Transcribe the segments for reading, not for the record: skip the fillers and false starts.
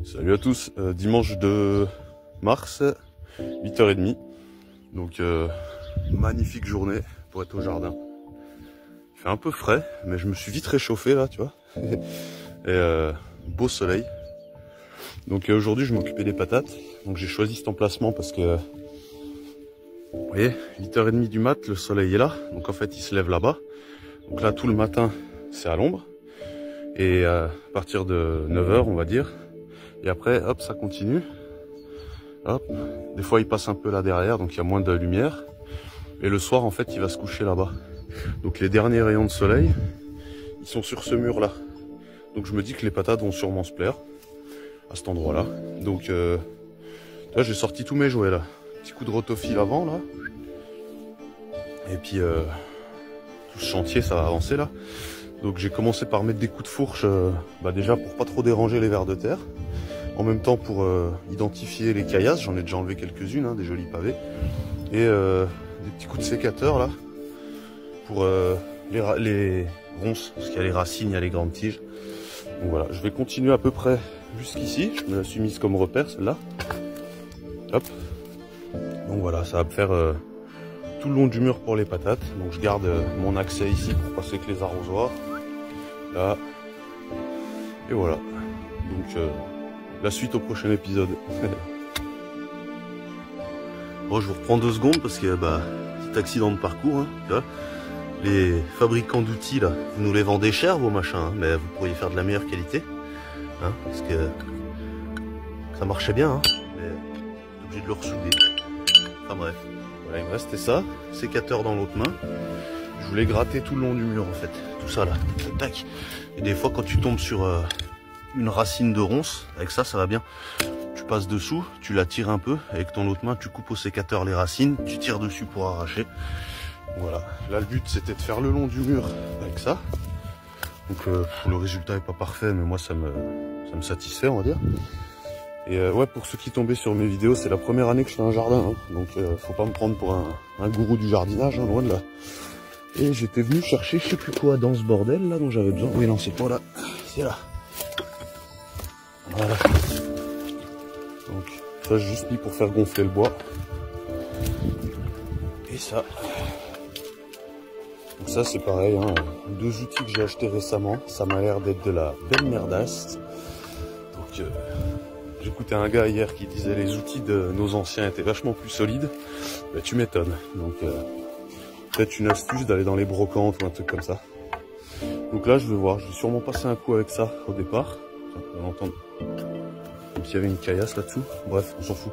Salut à tous, dimanche de mars, 8h30. Donc magnifique journée pour être au jardin. Il fait un peu frais, mais je me suis vite réchauffé là, tu vois. Et beau soleil. Donc aujourd'hui je m'occupais des patates. Donc j'ai choisi cet emplacement parce que, vous voyez, 8h30 du mat, le soleil est là. Donc en fait il se lève là-bas. Donc là tout le matin c'est à l'ombre. Et à partir de 9h on va dire. Et après hop ça continue. Hop. Des fois il passe un peu là derrière, donc il y a moins de lumière. Et le soir en fait il va se coucher là-bas. Donc les derniers rayons de soleil, ils sont sur ce mur là. Donc je me dis que les patates vont sûrement se plaire à cet endroit là. Donc là j'ai sorti tous mes jouets là. Petit coup de rotofil avant là. Et puis tout ce chantier ça va avancer là. Donc j'ai commencé par mettre des coups de fourche déjà pour pas trop déranger les vers de terre. En même temps pour identifier les caillasses, j'en ai déjà enlevé quelques-unes, hein, des jolis pavés. Et des petits coups de sécateur là, pour les ronces, parce qu'il y a les racines, il y a les grandes tiges. Donc voilà, je vais continuer à peu près jusqu'ici, je me la suis mise comme repère celle-là. Hop. Donc voilà, ça va me faire tout le long du mur pour les patates. Donc je garde mon accès ici pour passer avec les arrosoirs. Là. Et voilà. Donc la suite au prochain épisode. Bon, je vous reprends 2 secondes parce que petit accident de parcours, hein, tu vois. Les fabricants d'outils là, vous nous les vendez cher vos machins, hein, mais vous pourriez faire de la meilleure qualité, hein, parce que ça marchait bien, hein, mais j'ai obligé de le ressouder. Enfin bref, voilà, il me restait ça, sécateur dans l'autre main. Je voulais gratter tout le long du mur en fait, tout ça là, tac. Et des fois quand tu tombes sur une racine de ronce, avec ça, ça va bien. Tu passes dessous, tu la tires un peu, avec ton autre main, tu coupes au sécateur les racines, tu tires dessus pour arracher. Voilà. Là, le but, c'était de faire le long du mur avec ça. Donc, le résultat est pas parfait, mais moi, ça me satisfait, on va dire. Et ouais, pour ceux qui tombaient sur mes vidéos, c'est la première année que je fais un jardin. Hein. Donc, faut pas me prendre pour un gourou du jardinage, hein, loin de là. Et j'étais venu chercher, je sais plus quoi, dans ce bordel, là, dont j'avais besoin. Oui, non, c'est pas là. C'est là. Voilà. Donc ça j'ai juste mis pour faire gonfler le bois. Et ça. Donc ça c'est pareil, hein, 2 outils que j'ai achetés récemment. Ça m'a l'air d'être de la belle merdasse. Donc j'écoutais un gars hier qui disait les outils de nos anciens étaient vachement plus solides. Bah, tu m'étonnes. Donc peut-être une astuce d'aller dans les brocantes ou un truc comme ça. Donc là je vais voir, je vais sûrement passer un coup avec ça au départ. On va entendre comme s'il y avait une caillasse là-dessous. Bref, on s'en fout.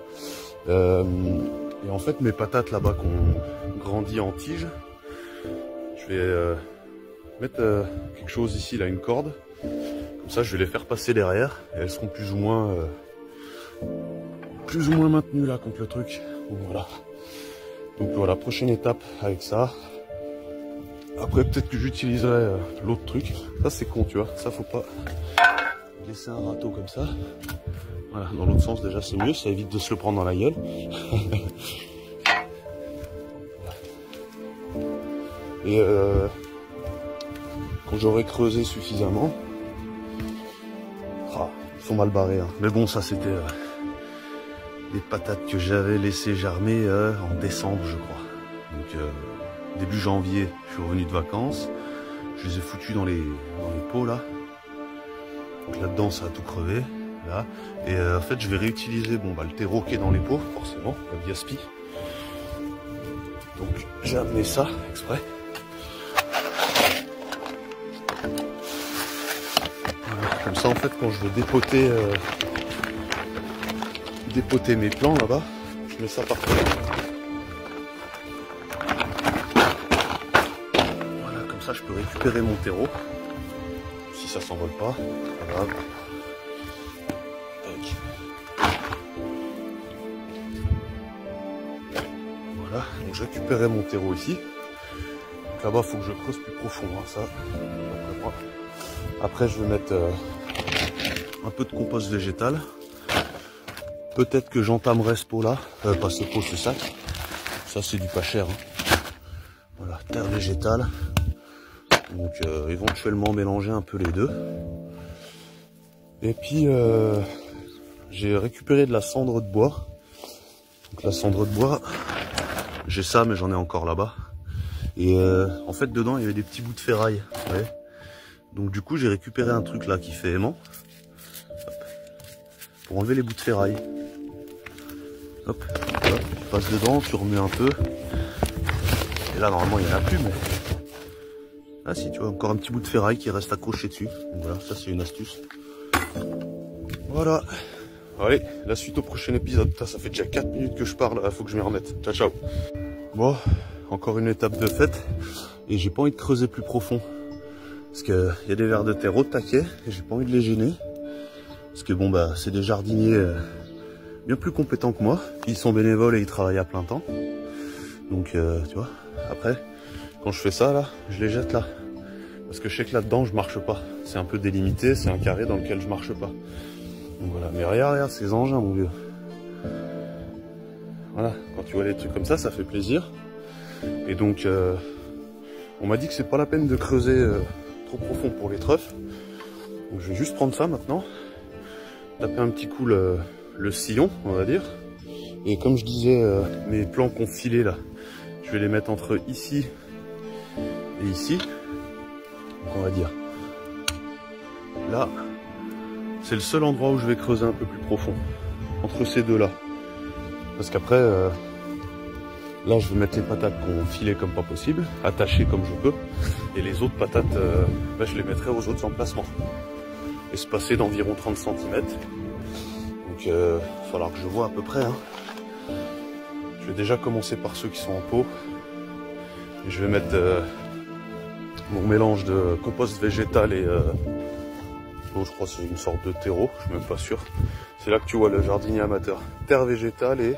Et en fait, mes patates là-bas qu'on grandit en tige, je vais mettre quelque chose ici, là, une corde. Comme ça, je vais les faire passer derrière et elles seront plus ou moins maintenues là contre le truc. Donc voilà. Donc voilà, prochaine étape avec ça. Après, peut-être que j'utiliserai l'autre truc. Ça, c'est con, tu vois. Ça, faut pas laisser un râteau comme ça. Voilà, dans l'autre sens déjà c'est mieux, ça évite de se le prendre dans la gueule. Et quand j'aurai creusé suffisamment, ils sont mal barrés, hein. Mais bon, ça c'était des patates que j'avais laissé germer en décembre je crois. Donc début janvier, je suis revenu de vacances, je les ai foutus dans les pots là. Donc là-dedans ça a tout crevé. Là. Et en fait je vais réutiliser le terreau qui est dans les pots, forcément, la gaspille. Donc j'ai amené ça exprès. Voilà. Comme ça en fait quand je veux dépoter mes plants là-bas, je mets ça par terre. Voilà, comme ça je peux récupérer mon terreau. Si ça s'envole pas, pas grave. Voilà, donc je récupérais mon terreau ici. Là-bas, il faut que je creuse plus profond, hein, ça. Après, je vais mettre un peu de compost végétal. Peut-être que j'entamerai ce pot-là, pas ce pot, ce sac. Ça, c'est du pas cher. Hein. Voilà, terre végétale. Donc, éventuellement mélanger un peu les deux. Et puis j'ai récupéré de la cendre de bois. Donc la cendre de bois, j'ai ça mais j'en ai encore là-bas. Et en fait dedans il y avait des petits bouts de ferraille. Ouais. Donc du coup j'ai récupéré un truc là qui fait aimant. Hop. Pour enlever les bouts de ferraille. Hop, voilà, tu passes dedans, tu remues un peu. Et là normalement il n'y en a plus mais... Ah si, tu vois, encore un petit bout de ferraille qui reste accroché dessus. Donc voilà, ça c'est une astuce. Voilà. Allez, la suite au prochain épisode. Ça fait déjà 4 minutes que je parle, il faut que je m'y remette. Ciao, ciao. Bon, encore une étape de fête. Et j'ai pas envie de creuser plus profond. Parce qu'il y a des vers de terre au taquet. Et j'ai pas envie de les gêner. Parce que bon, bah, c'est des jardiniers bien plus compétents que moi. Ils sont bénévoles et ils travaillent à plein temps. Donc, tu vois, après, quand je fais ça, là, je les jette là. Parce que je sais que là-dedans, je marche pas. C'est un peu délimité, c'est un carré dans lequel je marche pas. Donc voilà, mais regarde ces engins, mon vieux. Voilà, quand tu vois les trucs comme ça fait plaisir. Et donc, on m'a dit que c'est pas la peine de creuser trop profond pour les trèfles. Donc je vais juste prendre ça maintenant. Taper un petit coup le sillon, on va dire. Et comme je disais, mes plants qu'on filait là, je vais les mettre entre ici et ici. Donc on va dire là, c'est le seul endroit où je vais creuser un peu plus profond, entre ces deux là, parce qu'après là je vais mettre les patates qu'on filait comme pas possible, attachées comme je peux, et les autres patates bah, je les mettrai aux autres emplacements, espacées d'environ 30 cm. Donc il va falloir que je vois à peu près, hein. Je vais déjà commencer par ceux qui sont en pot, et je vais mettre mon mélange de compost végétal et bon, je crois que c'est une sorte de terreau, je suis même pas sûr. C'est là que tu vois le jardinier amateur. Terre végétale et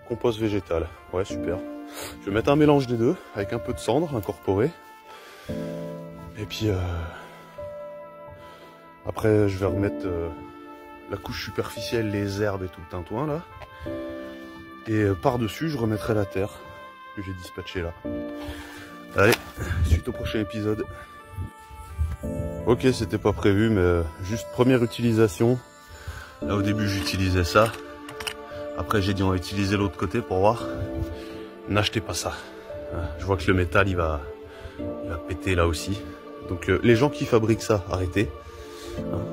compost végétal. Ouais, super. Je vais mettre un mélange des deux avec un peu de cendre incorporée. Et puis après je vais remettre la couche superficielle, les herbes et tout le tintouin là. Et par-dessus je remettrai la terre que j'ai dispatchée là. Allez, suite au prochain épisode. Ok, c'était pas prévu, mais juste première utilisation. Là au début j'utilisais ça. Après j'ai dit on va utiliser l'autre côté pour voir. N'achetez pas ça. Je vois que le métal il va péter là aussi. Donc les gens qui fabriquent ça, arrêtez.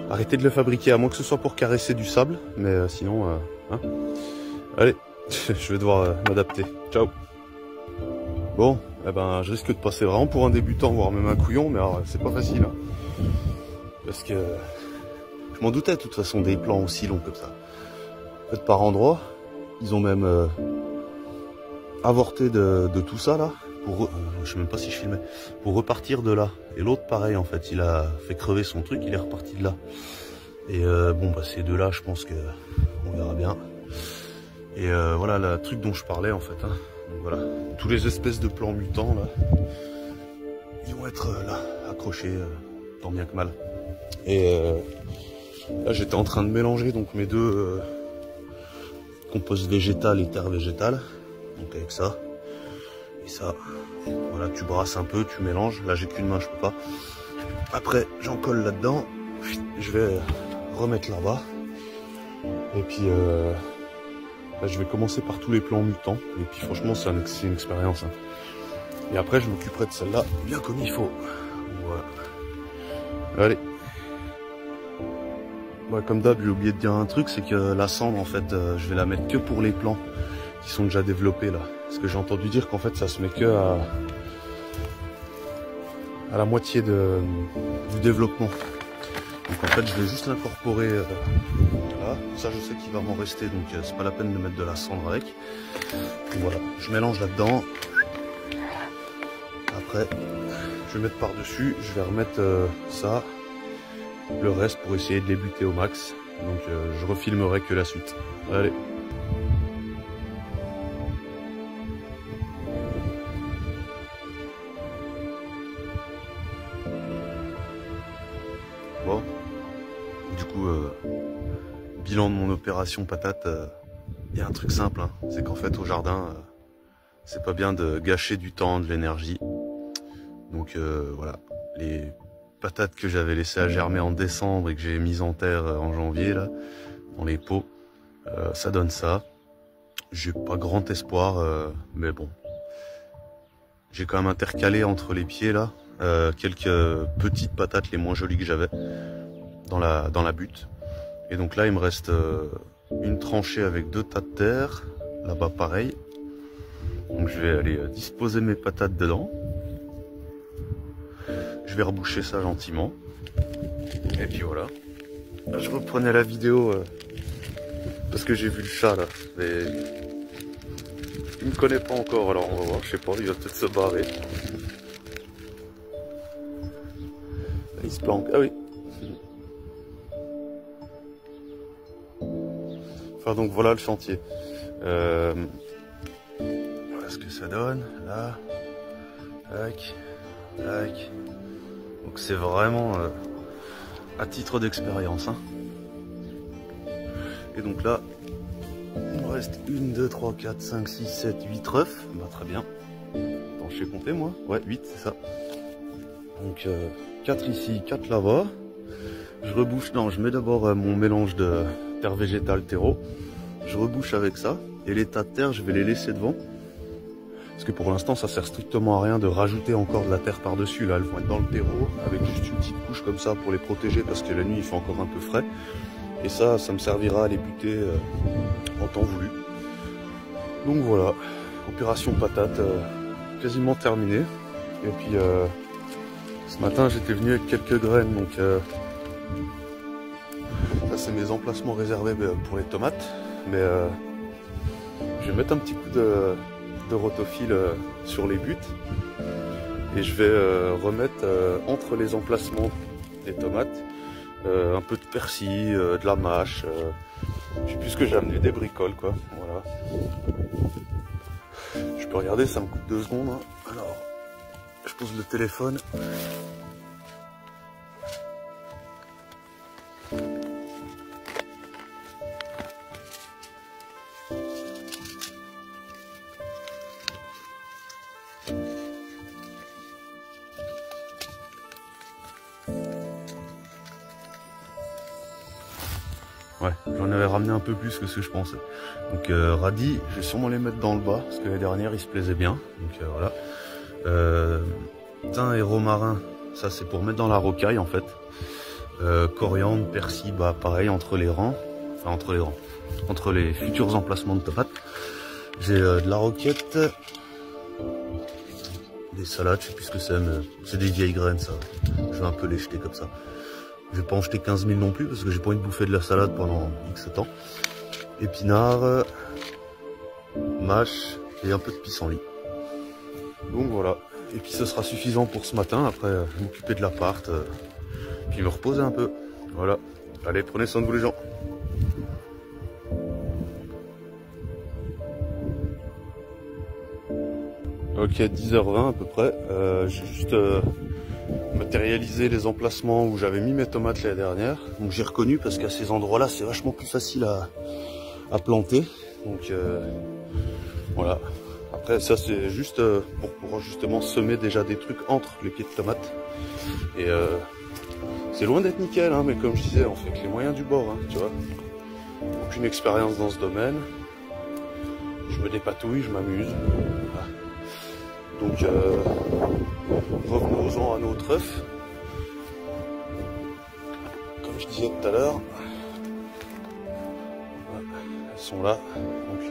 Arrêtez de le fabriquer, à moins que ce soit pour caresser du sable. Mais sinon, hein. Allez, je vais devoir m'adapter. Ciao. Bon, eh ben, je risque de passer vraiment pour un débutant, voire même un couillon, mais c'est pas facile. Hein. Parce que je m'en doutais de toute façon des plans aussi longs comme ça. En fait, par endroits, ils ont même avorté de tout ça là, pour, je sais même pas si je filmais, pour repartir de là. Et l'autre pareil en fait, il a fait crever son truc, il est reparti de là. Et bon bah ces deux là, je pense que on verra bien. Et voilà le truc dont je parlais en fait. Hein. Donc voilà, tous les espèces de plants mutants là, ils vont être là, accrochés, tant bien que mal. Et là j'étais en train de mélanger donc mes deux compost végétal et terre végétale. Donc avec ça et ça, voilà, tu brasses un peu, tu mélanges. Là j'ai qu'une main, je peux pas. Après j'en colle là-dedans, je vais remettre là-bas. Et puis là, je vais commencer par tous les plants mutants. Et puis franchement c'est une expérience. Hein. Et après je m'occuperai de celle-là bien comme il faut. Voilà. Allez. Ouais, comme d'hab, j'ai oublié de dire un truc, c'est que la cendre en fait, je vais la mettre que pour les plants qui sont déjà développés là. Parce que j'ai entendu dire qu'en fait ça se met que à la moitié du développement. Donc en fait je vais juste l'incorporer là. Ça je sais qu'il va m'en rester, donc c'est pas la peine de mettre de la cendre avec. Donc, voilà, je mélange là-dedans. Après je vais mettre par dessus, je vais remettre ça, le reste pour essayer de les buter au max. Donc je refilmerai que la suite. Allez. Bon, du coup, bilan de mon opération patate, il y a un truc simple, hein, c'est qu'en fait au jardin, c'est pas bien de gâcher du temps, de l'énergie. Donc voilà, les patates que j'avais laissées à germer en décembre et que j'ai mises en terre en janvier, là, dans les pots. Ça donne ça. J'ai pas grand espoir, mais bon. J'ai quand même intercalé entre les pieds, là, quelques petites patates les moins jolies que j'avais dans la butte. Et donc là, il me reste une tranchée avec 2 tas de terre. Là-bas, pareil. Donc je vais aller disposer mes patates dedans. Je vais reboucher ça gentiment. Et puis voilà. Là, je reprenais la vidéo parce que j'ai vu le chat là. Mais il me connaît pas encore, alors on va voir. Je sais pas, il va peut-être se barrer. Là, il se planque. Ah oui. Enfin donc voilà le chantier. Voilà ce que ça donne. Là. Tac. Tac. Donc c'est vraiment à titre d'expérience. Hein. Et donc là, il me reste 1, 2, 3, 4, 5, 6, 7, 8 œufs. Bah, très bien. Attends, je sais compter moi. Ouais, 8, c'est ça. Donc 4 ici, 4 là-bas. Je rebouche, non, je mets d'abord mon mélange de terre végétale terreau. Je rebouche avec ça. Et les tas de terre, je vais les laisser devant. Parce que pour l'instant, ça sert strictement à rien de rajouter encore de la terre par-dessus. Là, elles vont être dans le terreau, avec juste une petite couche comme ça pour les protéger, parce que la nuit, il fait encore un peu frais. Et ça me servira à les buter en temps voulu. Donc voilà, opération patate quasiment terminée. Et puis, ce matin, j'étais venu avec quelques graines. Donc, ça, c'est mes emplacements réservés pour les tomates. Mais je vais mettre un petit coup de rotophile sur les buttes et je vais remettre entre les emplacements des tomates un peu de persil, de la mâche, je sais plus ce que j'ai amené, des bricoles quoi, voilà. Je peux regarder, ça me coûte 2 secondes, hein. Alors je pose le téléphone. Ouais, j'en avais ramené un peu plus que ce que je pensais. Donc radis, je vais sûrement les mettre dans le bas, parce que les dernières, ils se plaisaient bien. Donc voilà. Thym et romarin, ça c'est pour mettre dans la rocaille en fait. Coriandre, persil, bah pareil, entre les rangs. Enfin entre les rangs. Entre les futurs emplacements de tomates. J'ai de la roquette. Des salades, je sais plus ce que c'est, mais c'est des vieilles graines ça. Je vais un peu les jeter comme ça. Je vais pas en jeter 15 000 non plus parce que j'ai pas envie de bouffer de la salade pendant X temps. Épinards, mâche et un peu de pissenlit. Donc voilà. Et puis ce sera suffisant pour ce matin. Après, m'occuper de l'appart, puis me reposer un peu. Voilà. Allez, prenez soin de vous les gens. Ok, 10h20 à peu près. J'ai juste matérialiser les emplacements où j'avais mis mes tomates l'année dernière. Donc j'ai reconnu parce qu'à ces endroits-là, c'est vachement plus facile à planter. Donc voilà. Après ça c'est juste pour pouvoir justement semer déjà des trucs entre les pieds de tomates. Et c'est loin d'être nickel, hein, mais comme je disais, on fait avec les moyens du bord, hein, tu vois. Aucune expérience dans ce domaine. Je me dépatouille, je m'amuse. Voilà. Donc revenons-en à notre œuf. Comme je disais tout à l'heure, elles sont là. Donc, je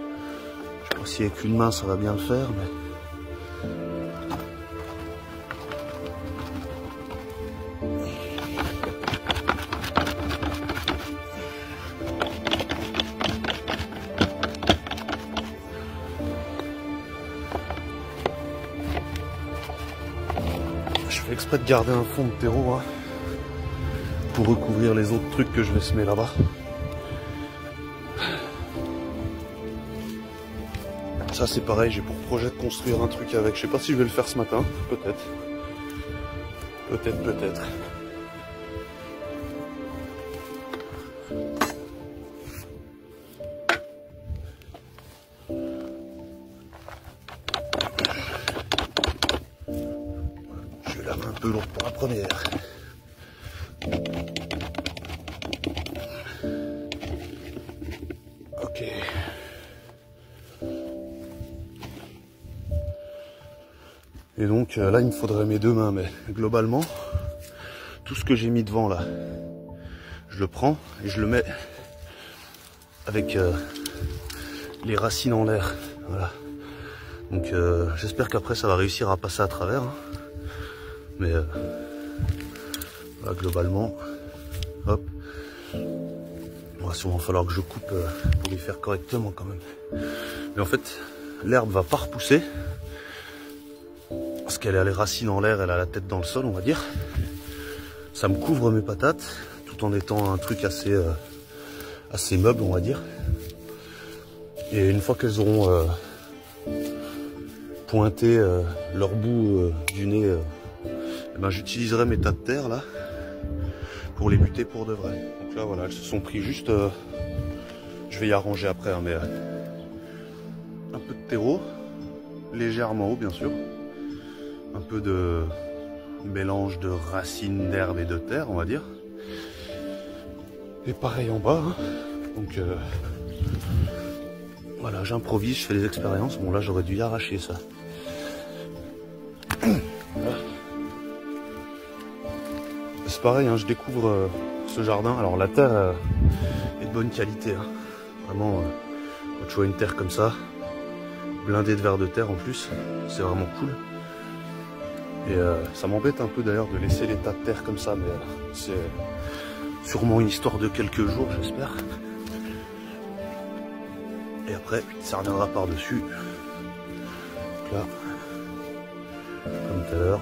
sais pas si avec une main ça va bien le faire, mais je fais exprès de garder un fond de terreau hein, pour recouvrir les autres trucs que je vais semer là-bas. Ça c'est pareil, j'ai pour projet de construire un truc avec. Je sais pas si je vais le faire ce matin, peut-être. Peut-être. Je vais la main un peu lourde pour la première. Ok. Et donc là il me faudrait mes deux mains, mais globalement tout ce que j'ai mis devant là, je le prends et je le mets avec les racines en l'air. Voilà. Donc j'espère qu'après ça va réussir à passer à travers. Hein. Mais voilà, globalement, hop. Il va sûrement falloir que je coupe pour les faire correctement quand même. Mais en fait, l'herbe va pas repousser. Parce qu'elle a les racines en l'air, elle a la tête dans le sol, on va dire. Ça me couvre mes patates, tout en étant un truc assez, assez meuble, on va dire. Et une fois qu'elles auront pointé leur bout du nez, eh ben, j'utiliserai mes tas de terre là pour les buter pour de vrai. Donc là voilà, elles se sont pris juste, je vais y arranger après, hein, mais un peu de terreau, légèrement haut bien sûr. Un peu de mélange de racines, d'herbe et de terre, on va dire. Et pareil en bas. Hein. Donc voilà, j'improvise, je fais des expériences. Bon là j'aurais dû y arracher ça. Voilà. C'est pareil, hein, je découvre ce jardin. Alors la terre est de bonne qualité. Hein. Vraiment, quand tu vois une terre comme ça, blindée de vers de terre en plus, c'est vraiment cool. Et ça m'embête un peu d'ailleurs de laisser les tas de terre comme ça, mais c'est sûrement une histoire de quelques jours, j'espère. Et après, ça reviendra par-dessus. Donc là, comme tout à l'heure.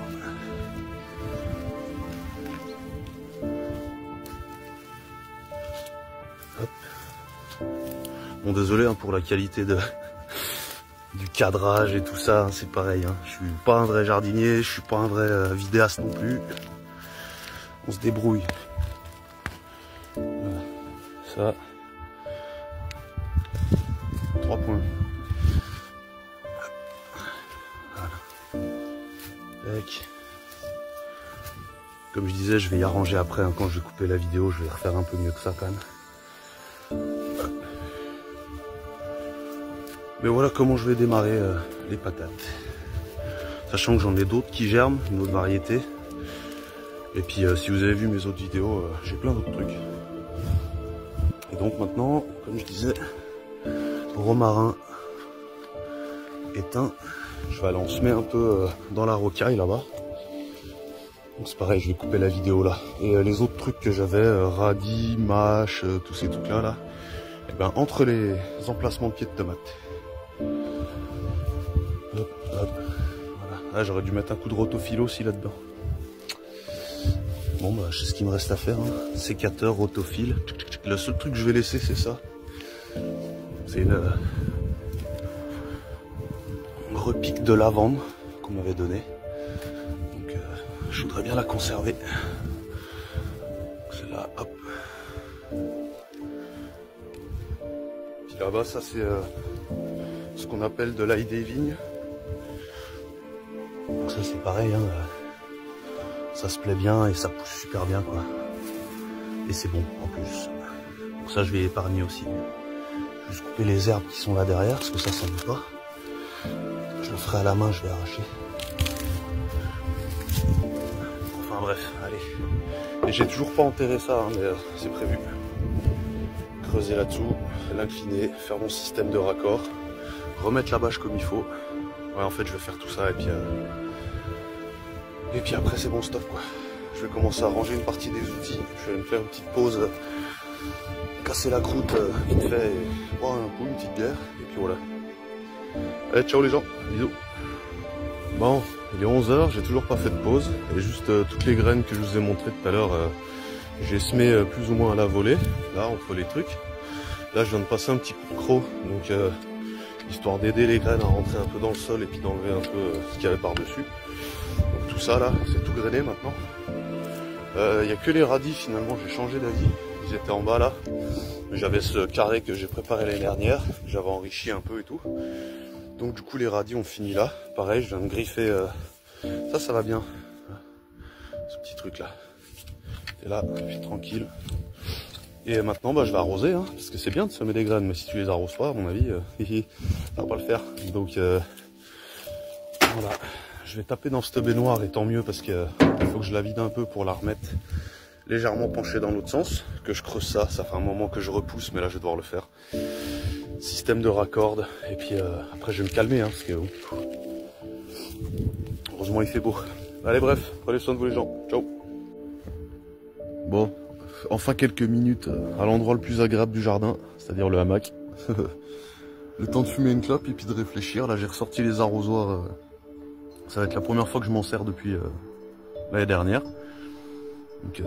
Bon, désolé hein, pour la qualité du cadrage et tout ça, hein, c'est pareil. Hein. Je suis pas un vrai jardinier, je suis pas un vrai vidéaste non plus. On se débrouille. Voilà. Ça. 3 points. Voilà. Tac. Comme je disais, je vais y arranger après. Hein, quand je vais couper la vidéo, je vais refaire un peu mieux que ça quand même. Mais voilà comment je vais démarrer les patates. Sachant que j'en ai d'autres qui germent, une autre variété. Et puis si vous avez vu mes autres vidéos, j'ai plein d'autres trucs. Et donc maintenant, comme je disais, romarin éteint. Je vais aller en semer un peu dans la rocaille là-bas. Donc c'est pareil, je vais couper la vidéo là. Et les autres trucs que j'avais, radis, mâche, tous ces trucs là, et ben entre les emplacements de pieds de tomates. Hop, hop. Voilà. Ah, j'aurais dû mettre un coup de rotofilo aussi là-dedans. Bon bah je sais ce qu'il me reste à faire, hein. Sécateur, rotofile. Le seul truc que je vais laisser c'est ça. C'est une repique de lavande qu'on m'avait donné. Donc je voudrais bien la conserver. Celle-là, hop. Puis là-bas ça c'est ce qu'on appelle de l'ail des vignes. Donc ça c'est pareil, hein. Ça se plaît bien et ça pousse super bien quoi. Et c'est bon en plus. Donc ça je vais épargner aussi. Je vais juste couper les herbes qui sont là derrière parce que ça ne veut pas. Je le ferai à la main, je vais arracher. Enfin bref, allez. Et j'ai toujours pas enterré ça, hein, mais c'est prévu. Creuser là-dessous, l'incliner, faire mon système de raccord, remettre la bâche comme il faut. Ouais en fait je vais faire tout ça et puis après c'est bon stop quoi. Je vais commencer à ranger une partie des outils. Je vais me faire une petite pause, casser la croûte vite fait et boire un coup, une petite bière et puis voilà. Allez ciao les gens, bisous. Bon, il est 11 h, j'ai toujours pas fait de pause. Et juste toutes les graines que je vous ai montrées tout à l'heure, j'ai semé plus ou moins à la volée, là entre les trucs. Là je viens de passer un petit coup de croc, donc histoire d'aider les graines à rentrer un peu dans le sol et puis d'enlever un peu ce qu'il y avait par-dessus. Donc tout ça là, c'est tout grainé maintenant. Il n'y a que les radis finalement, j'ai changé d'avis. Ils étaient en bas là. J'avais ce carré que j'ai préparé l'année dernière, j'avais enrichi un peu et tout. Donc du coup les radis ont fini là. Pareil, je viens de griffer. Ça va bien. Ce petit truc là. Et là, je suis tranquille. Et maintenant bah, je vais arroser, hein, parce que c'est bien de semer des graines, mais si tu les arroses pas, à mon avis, ça va pas le faire. Donc voilà, je vais taper dans cette baignoire, et tant mieux, parce que il faut que je la vide un peu pour la remettre légèrement penchée dans l'autre sens, que je creuse ça. Ça fait un moment que je repousse, mais là je vais devoir le faire. Système de raccord, et puis après je vais me calmer, hein, parce que heureusement il fait beau. Allez bref, prenez soin de vous les gens, ciao. Bon, enfin quelques minutes à l'endroit le plus agréable du jardin, c'est-à-dire le hamac. Le temps de fumer une clope et puis de réfléchir. Là j'ai ressorti les arrosoirs, ça va être la première fois que je m'en sers depuis l'année dernière. Donc,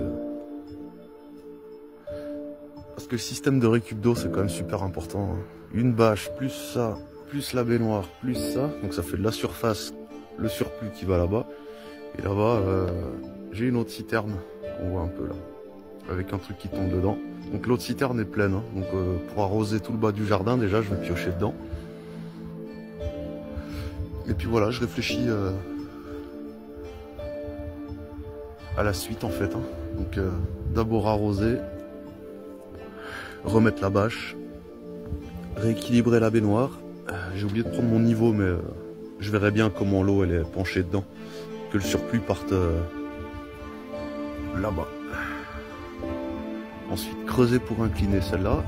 parce que le système de récup d'eau c'est quand même super important, hein. Une bâche, plus ça, plus la baignoire, plus ça, donc ça fait de la surface, le surplus qui va là-bas. Et là-bas, j'ai une autre citerne, on voit un peu là, avec un truc qui tombe dedans. Donc l'autre citerne est pleine, hein. Donc pour arroser tout le bas du jardin, déjà je vais piocher dedans. Et puis voilà, je réfléchis à la suite en fait, hein. Donc d'abord arroser, remettre la bâche, rééquilibrer la baignoire. J'ai oublié de prendre mon niveau, mais je verrai bien comment l'eau elle est penchée dedans, que le surplus parte là-bas. Ensuite creuser pour incliner celle-là,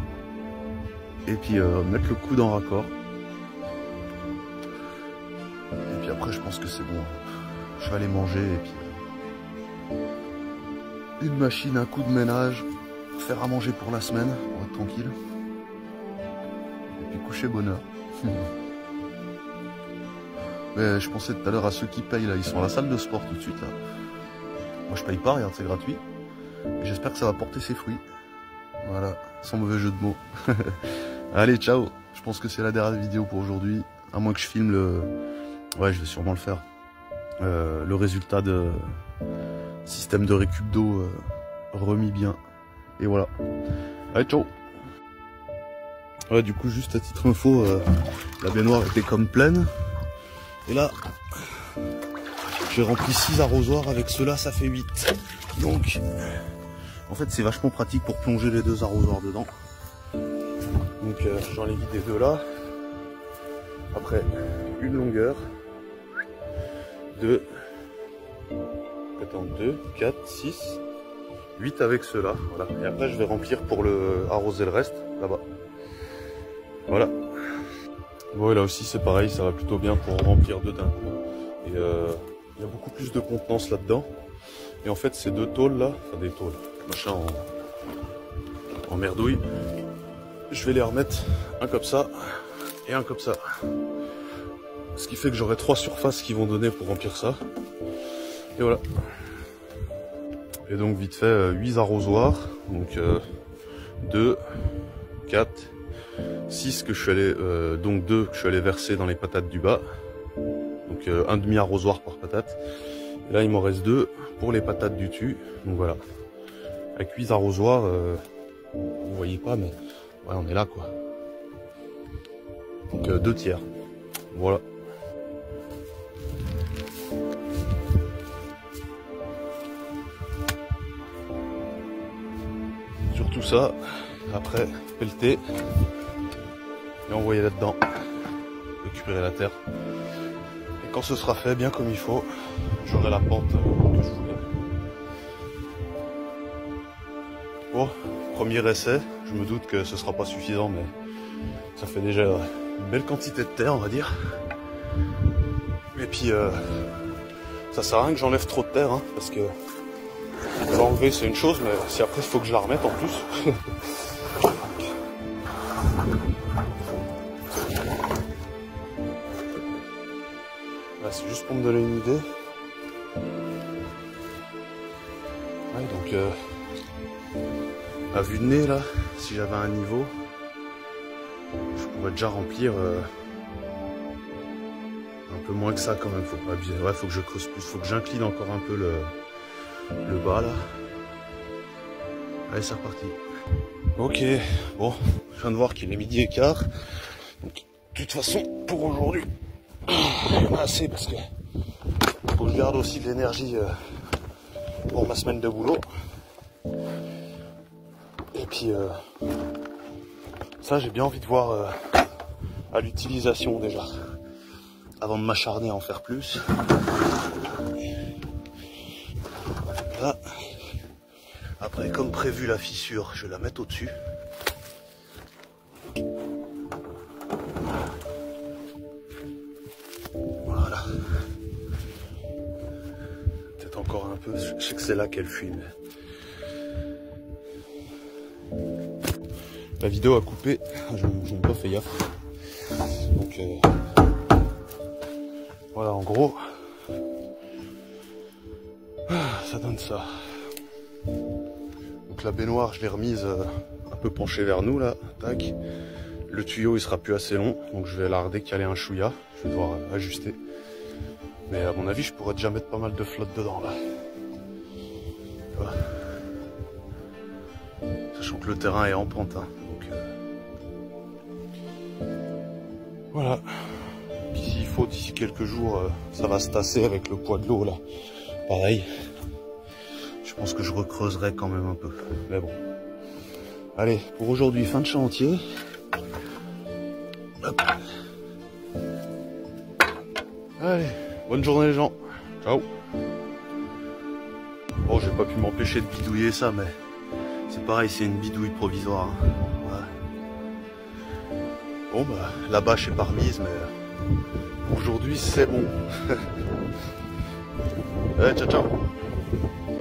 et puis mettre le coude en raccord. Et puis après je pense que c'est bon, je vais aller manger, et puis une machine, un coup de ménage, faire à manger pour la semaine, pour être tranquille. Et puis coucher bonne heure. Mais je pensais tout à l'heure à ceux qui payent là, ils sont à la salle de sport tout de suite là. Moi je paye pas, regarde, c'est gratuit. Et j'espère que ça va porter ses fruits. Voilà, sans mauvais jeu de mots. Allez, ciao. Je pense que c'est la dernière vidéo pour aujourd'hui. À moins que je filme le... Ouais, je vais sûrement le faire. Le résultat de système de récup d'eau remis bien. Et voilà. Allez, ciao. Ouais, du coup, juste à titre info, la baignoire était comme pleine. Et là, j'ai rempli 6 arrosoirs. Avec ceux-là, ça fait 8. Donc, en fait, c'est vachement pratique pour plonger les 2 arrosoirs dedans. Donc, j'en ai vidé 2 là. Après, une longueur. 2. Attends, 2, 4, 6. 8 avec ceux-là. Voilà. Et après, je vais remplir pour le arroser le reste, là-bas. Voilà. Bon, et là aussi, c'est pareil, ça va plutôt bien pour remplir 2 d'un coup. Et il y a beaucoup plus de contenance là-dedans. Et en fait, ces 2 tôles là, enfin des tôles, machin en merdouille, je vais les remettre un comme ça et un comme ça. Ce qui fait que j'aurai 3 surfaces qui vont donner pour remplir ça. Et voilà. Et donc vite fait 8 arrosoirs. Donc 2, 4, 6 que je suis allé, donc 2 que je suis allé verser dans les patates du bas. Donc un demi arrosoir par patate. Et là il m'en reste 2 pour les patates du dessus. Donc voilà. Avec 8 arrosoirs, vous voyez pas, mais ouais, on est là quoi. Donc 2 tiers. Voilà. Sur tout ça, après pelleter et envoyer là-dedans, récupérer la terre. Et quand ce sera fait bien comme il faut, j'aurai la pente que je voulais. Bon, premier essai, je me doute que ce sera pas suffisant, mais ça fait déjà une belle quantité de terre, on va dire. Et puis ça sert à rien que j'enlève trop de terre, hein, parce que l'enlever c'est une chose, mais si après il faut que je la remette en plus. Là, c'est juste pour me donner une idée. Ouais, donc à vue de nez là, si j'avais un niveau, je pourrais déjà remplir un peu moins que ça quand même. Faut pas abuser. Ouais, faut que je creuse plus, faut que j'incline encore un peu le bas là. Allez, c'est reparti. Ok, bon, je viens de voir qu'il est 12h15. Donc, de toute façon, pour aujourd'hui, il y en a assez parce que faut que je garde aussi de l'énergie pour ma semaine de boulot. Et puis ça j'ai bien envie de voir à l'utilisation déjà, avant de m'acharner à en faire plus. Là. Après, comme prévu, la fissure, je vais la mettre au-dessus. Voilà. Peut-être encore un peu, je sais que c'est là qu'elle fuit, mais... La vidéo a coupé, je n'ai pas fait gaffe. Donc voilà, en gros, ça donne ça. Donc la baignoire, je l'ai remise un peu penchée vers nous là, tac. Le tuyau il sera plus assez long, donc je vais la redécaler un chouïa. Je vais devoir ajuster. Mais à mon avis, je pourrais déjà mettre pas mal de flotte dedans là. Voilà. Sachant que le terrain est en pente, hein, donc voilà. Puis s'il faut, d'ici quelques jours, ça va se tasser avec le poids de l'eau là. Pareil. Je pense que je recreuserai quand même un peu. Mais bon. Allez, pour aujourd'hui, fin de chantier. Hop. Allez, bonne journée les gens. Ciao. Bon, j'ai pas pu m'empêcher de bidouiller ça, mais c'est pareil, c'est une bidouille provisoire. Hein. Ouais. Bon, bah, la bâche est pas remise, mais aujourd'hui, c'est bon. Allez, ciao, ciao.